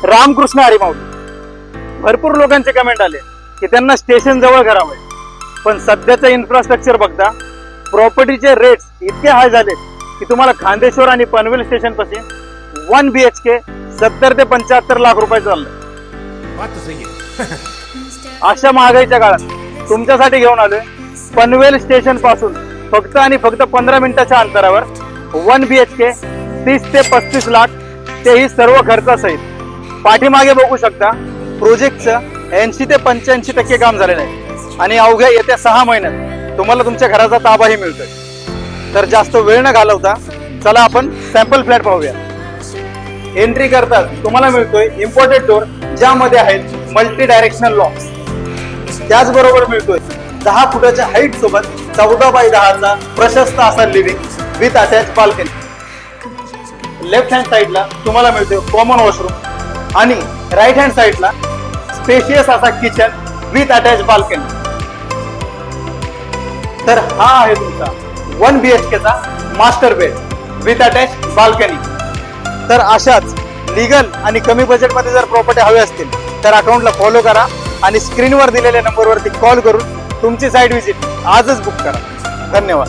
रामकृष्ण हरिमाऊली. भरपूर लोकांचे कमेंट आले की त्यांना स्टेशन जवळ करावं, पण सध्याचं इन्फ्रास्ट्रक्चर बघता प्रॉपर्टीचे रेट्स इतके हाय झाले की तुम्हाला खांदेश्वर आणि पनवेल स्टेशन पाशी 1 BHK 70 ते 75 लाख रुपये चाललं. अशा महागाईच्या काळात तुमच्यासाठी घेऊन आलोय पनवेल स्टेशन पासून फक्त आणि फक्त 15 मिनिटाच्या अंतरावर 1 BHK 30 ते 35 लाख, तेही सर्व खर्चासहित. पाठीमागे बघू शकता प्रोजेक्टचं 80 ते 85% काम झालेलं आहे आणि अवघ्या येत्या 6 महिन्यात तुम्हाला तुमच्या घराचा ताबाही मिळतोय. तर जास्त वेळ न घालवता चला आपण सॅम्पल फ्लॅट पाहूया. एंट्री करतात तुम्हाला मिळतोय इम्पोर्टेड डोर, ज्यामध्ये आहेत मल्टी डायरेक्शनल लॉक्स. त्याचबरोबर मिळतोय 10 फुटाच्या हाईट सोबत 14 बाय 10चा प्रशस्त असा living with attach balcony. Left hand साइडला तुम्हाला मिळतोय कॉमन वॉशरूम आणि राईट हँड साइडला स्पेशियस असा किचन विथ अटॅच बाल्कनी. तर हा आहे तुमचा 1 BHK चा master bed with attach balcony. तर अशाच लीगल आणि कमी बजेटमध्ये जर प्रॉपर्टी हवी असतील तर अकाउंटला फॉलो करा आणि स्क्रीनवर दिलेल्या नंबरवरती कॉल करून तुमची साईट व्हिजिट आजच बुक करा. धन्यवाद.